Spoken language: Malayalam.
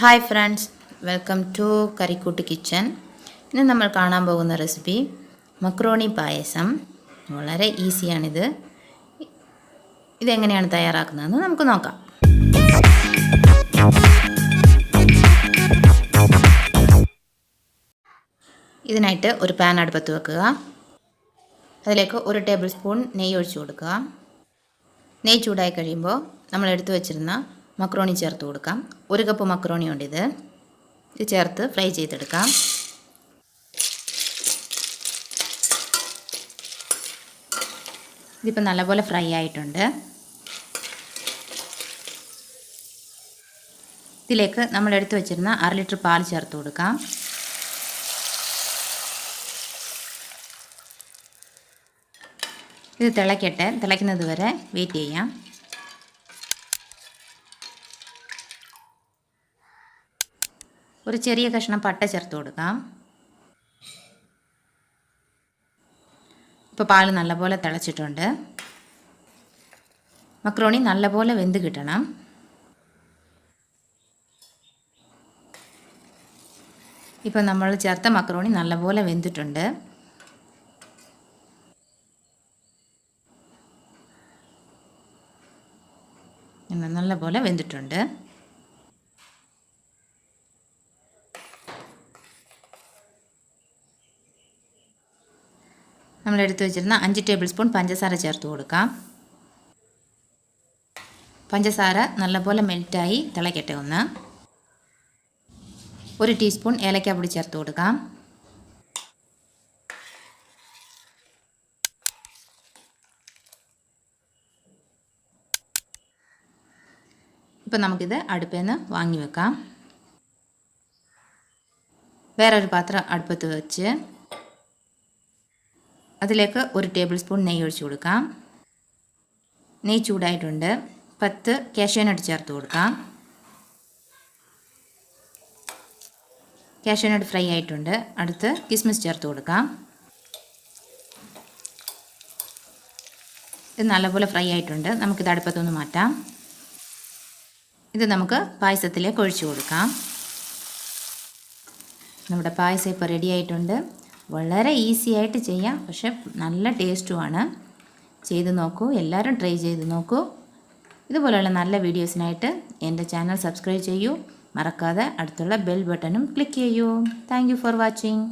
Hi friends, welcome to Kootu kitchen. ഇന്ന് നമ്മൾ കാണാൻ പോകുന്ന റെസിപ്പി മക്രോണി പായസം. വളരെ ഈസിയാണ് ഇത്. ഇതെങ്ങനെയാണ് തയ്യാറാക്കുന്നതെന്ന് നമുക്ക് നോക്കാം. ഇതിനായിട്ട് ഒരു പാൻ അടുപ്പത്ത് വെക്കുക. അതിലേക്ക് 1 ടേബിൾ സ്പൂൺ നെയ്യ് ഒഴിച്ചു കൊടുക്കുക. നെയ്യ് ചൂടായി കഴിയുമ്പോൾ നമ്മൾ എടുത്തു വെച്ചിരുന്ന മക്രോണി ചേർത്ത് കൊടുക്കാം. 1 കപ്പ് മക്രോണി ഉണ്ട് ഇത് ചേർത്ത് ഫ്രൈ ചെയ്തെടുക്കാം. ഇതിപ്പോൾ നല്ലപോലെ ഫ്രൈ ആയിട്ടുണ്ട്. ഇതിലേക്ക് നമ്മൾ എടുത്തു വെച്ചിരുന്ന 1/2 ലിറ്റർ പാൽ ചേർത്ത് കൊടുക്കാം. ഇത് തിളയ്ക്കുന്നത് വരെ വെയിറ്റ് ചെയ്യാം. ഒരു ചെറിയ കഷ്ണം പട്ട ചേർത്ത് കൊടുക്കാം. ഇപ്പോൾ പാൽ നല്ലപോലെ തിളച്ചിട്ടുണ്ട്. മക്രോണി നല്ലപോലെ വെന്ത് കിട്ടണം. ഇപ്പോൾ നമ്മൾ ചേർത്ത മക്രോണി നല്ലപോലെ വെന്തിട്ടുണ്ട്. നല്ലപോലെ വെന്തിട്ടുണ്ട്. നമ്മൾ എടുത്തു വെച്ചിരുന്ന 5 ടേബിൾ സ്പൂൺ പഞ്ചസാര ചേർത്ത് കൊടുക്കാം. പഞ്ചസാര നല്ലപോലെ മെൽറ്റായി തിളയ്ക്കട്ടെ. 1 ടീസ്പൂൺ ഏലക്കാപ്പൊടി ചേർത്ത് കൊടുക്കാം. ഇപ്പം നമുക്കിത് അടുപ്പിൽ നിന്ന് വാങ്ങി വെക്കാം. വേറൊരു പാത്രം അടുപ്പത്ത് വെച്ച് അതിലേക്ക് 1 ടേബിൾ സ്പൂൺ നെയ്യ് ഒഴിച്ചു കൊടുക്കാം. നെയ്യ് ചൂടായിട്ടുണ്ട്. 10 കാഷ്യൂനട്ട് ചേർത്ത് കൊടുക്കാം. കാഷ്യൂനട്ട് ഫ്രൈ ആയിട്ടുണ്ട്. അടുത്ത് കിസ്മിസ് ചേർത്ത് കൊടുക്കാം. ഇത് നല്ലപോലെ ഫ്രൈ ആയിട്ടുണ്ട്. നമുക്കിത് അടുപ്പത്തൊന്ന് മാറ്റാം. ഇത് നമുക്ക് പായസത്തിലേക്ക് ഒഴിച്ചു കൊടുക്കാം. നമ്മുടെ പായസം ഇപ്പോൾ റെഡി ആയിട്ടുണ്ട്. വളരെ ഈസി ആയിട്ട് ചെയ്യാം, പക്ഷെ നല്ല ടേസ്റ്റുമാണ്. ചെയ്ത് നോക്കൂ, എല്ലാവരും ട്രൈ ചെയ്ത് നോക്കൂ. ഇതുപോലെയുള്ള നല്ല വീഡിയോസിനായിട്ട് എൻ്റെ ചാനൽ സബ്സ്ക്രൈബ് ചെയ്യൂ. മറക്കാതെ അടുത്തുള്ള ബെൽ ബട്ടണും ക്ലിക്ക് ചെയ്യൂ. Thank you for watching.